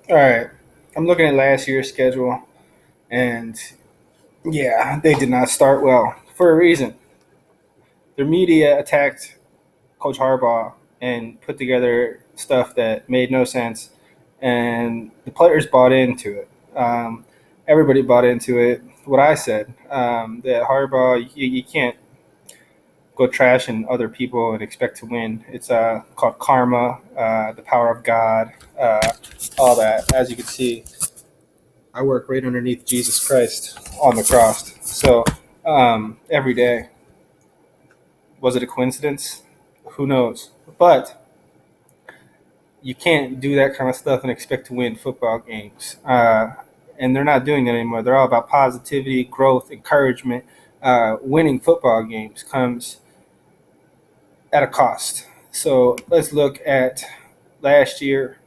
All right. I'm looking at last year's schedule, and yeah, they did not start well for a reason. Their media attacked Coach Harbaugh and put together stuff that made no sense, and the players bought into it. Everybody bought into it. What I said, that Harbaugh, you can't go trashing other people and expect to win. It's called karma, the power of God, all that. As you can see, I work right underneath Jesus Christ on the cross. So every day, was it a coincidence? Who knows? But you can't do that kind of stuff and expect to win football games. And they're not doing that anymore. They're all about positivity, growth, encouragement. Winning football games comes at a cost. So let's look at last year.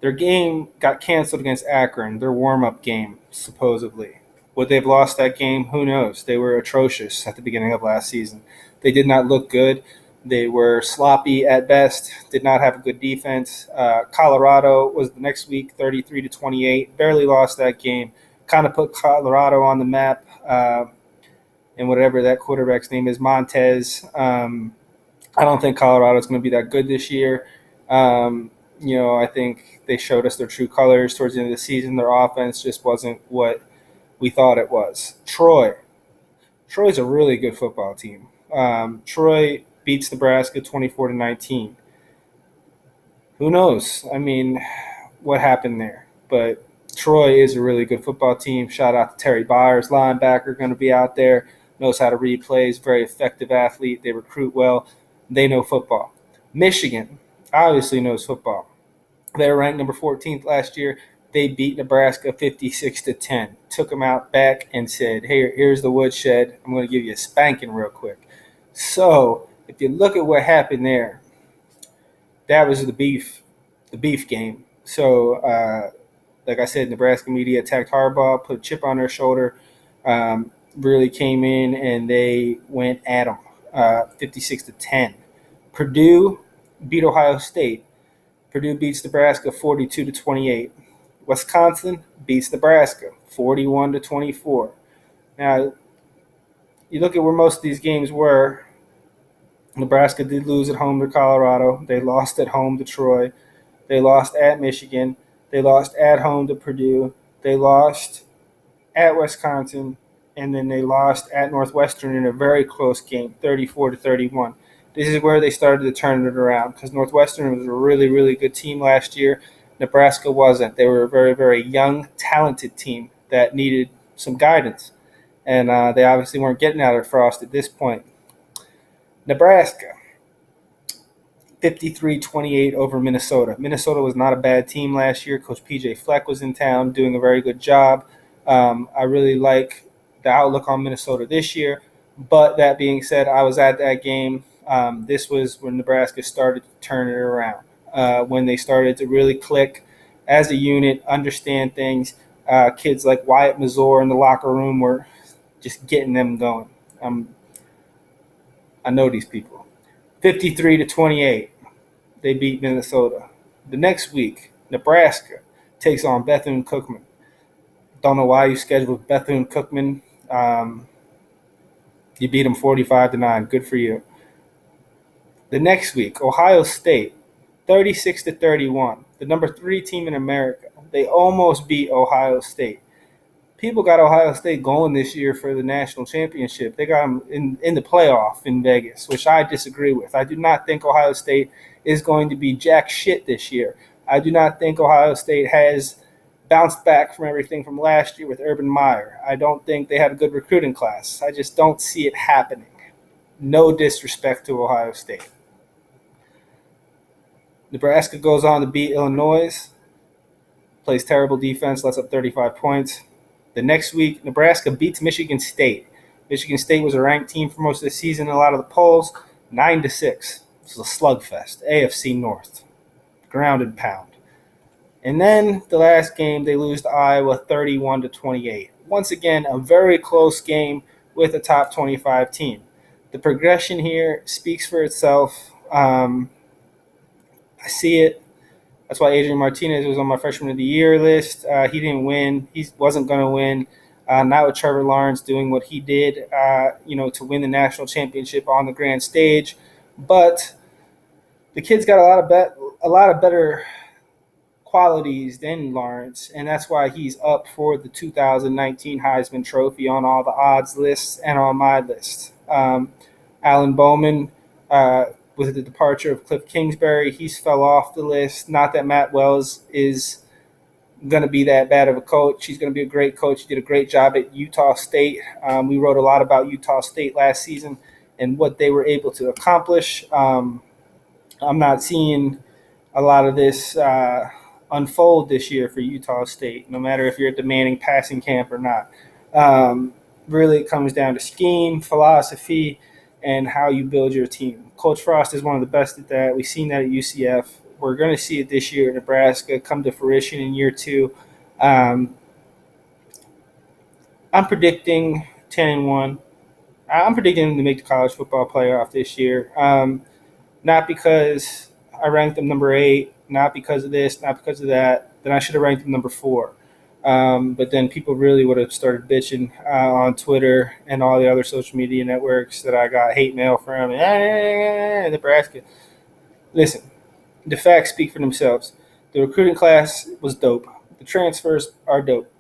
Their game got canceled against Akron, their warm up game, supposedly. Would they have lost that game? Who knows? They were atrocious at the beginning of last season. They did not look good. They were sloppy at best, did not have a good defense. Colorado was the next week, 33-28. Barely lost that game. Kind of put Colorado on the map. And whatever that quarterback's name is, Montez. I don't think Colorado's going to be that good this year. I think they showed us their true colors towards the end of the season. Their offense just wasn't what we thought it was. Troy's a really good football team. Troy beats Nebraska 24-19. Who knows? I mean, what happened there? But Troy is a really good football team. Shout out to Terry Byers, linebacker, going to be out there. Knows how to read plays. Very effective athlete. They recruit well. They know football. Michigan obviously knows football. They were ranked number 14th last year. They beat Nebraska 56-10. Took them out back and said, "Hey, here's the woodshed. I'm going to give you a spanking real quick." So if you look at what happened there, that was the beef game. So like I said, Nebraska media attacked Harbaugh, put a chip on their shoulder, really came in and they went at them, 56-10. Purdue beat Ohio State. Purdue beats Nebraska 42-28. Wisconsin beats Nebraska 41-24. Now, you look at where most of these games were. Nebraska did lose at home to Colorado. They lost at home to Troy. They lost at Michigan. They lost at home to Purdue. They lost at Wisconsin. And then they lost at Northwestern in a very close game, 34-31. This is where they started to turn it around because Northwestern was a really, really good team last year. Nebraska wasn't. They were a very, very young, talented team that needed some guidance. And they obviously weren't getting out of Frost at this point. Nebraska, 53-28 over Minnesota. Minnesota was not a bad team last year. Coach P.J. Fleck was in town doing a very good job. I really like the outlook on Minnesota this year. But that being said, I was at that game. This was when Nebraska started to turn it around, when they started to really click as a unit, understand things. Kids like Wyatt Mazur in the locker room were just getting them going. I know these people. 53-28, they beat Minnesota. The next week, Nebraska takes on Bethune-Cookman. Don't know why you scheduled Bethune-Cookman. You beat them 45-9. Good for you. The next week, Ohio State, 36-31. The number 3 team in America. They almost beat Ohio State. People got Ohio State going this year for the national championship. They got them in the playoff in Vegas, which I disagree with. I do not think Ohio State is going to be jack shit this year. I do not think Ohio State has bounced back from everything from last year with Urban Meyer. I don't think they have a good recruiting class. I just don't see it happening. No disrespect to Ohio State. Nebraska goes on to beat Illinois, plays terrible defense, lets up 35 points. The next week, Nebraska beats Michigan State. Michigan State was a ranked team for most of the season in a lot of the polls, 9-6. This was a slugfest. AFC North, ground and pound. And then the last game, they lose to Iowa 31-28. Once again, a very close game with a top 25 team. The progression here speaks for itself. I see it. That's why Adrian Martinez was on my freshman of the year list. He didn't win. He wasn't going to win. Not with Trevor Lawrence doing what he did, to win the national championship on the grand stage. But the kid's got a lot of better qualities than Lawrence, and that's why he's up for the 2019 Heisman Trophy on all the odds lists and on my list. Alan Bowman, with the departure of Cliff Kingsbury, he's fell off the list. Not that Matt Wells is going to be that bad of a coach. He's going to be a great coach. He did a great job at Utah State. We wrote a lot about Utah State last season and what they were able to accomplish. I'm not seeing a lot of this unfold this year for Utah State, no matter if you're at the Manning passing camp or not. Really, it comes down to scheme, philosophy, and how you build your team. Coach Frost is one of the best at that. We've seen that at UCF. We're going to see it this year at Nebraska come to fruition in year 2. I'm predicting 10-1. I'm predicting them to make the college football playoff this year. Not because I ranked them number 8, not because of this, not because of that. Then I should have ranked them number 4. But then people really would have started bitching on Twitter and all the other social media networks that I got hate mail from. Nebraska. Listen, the facts speak for themselves. The recruiting class was dope. The transfers are dope.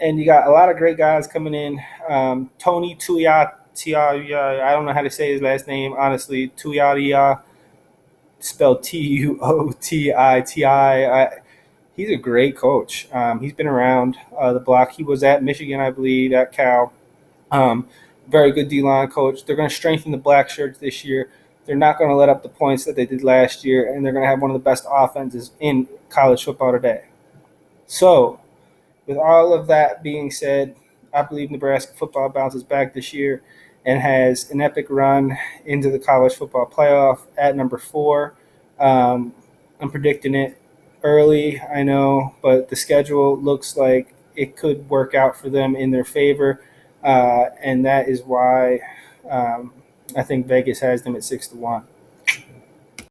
And you got a lot of great guys coming in. Tony Tuiatia, I don't know how to say his last name, honestly. Tuiatia, spelled Tuotiti. He's a great coach. He's been around the block. He was at Michigan, I believe, at Cal. Very good D-line coach. They're going to strengthen the black shirts this year. They're not going to let up the points that they did last year, and they're going to have one of the best offenses in college football today. So, with all of that being said, I believe Nebraska football bounces back this year and has an epic run into the college football playoff at number 4. I'm predicting it early, I know, but the schedule looks like it could work out for them in their favor, and that is why I think Vegas has them at 6-1.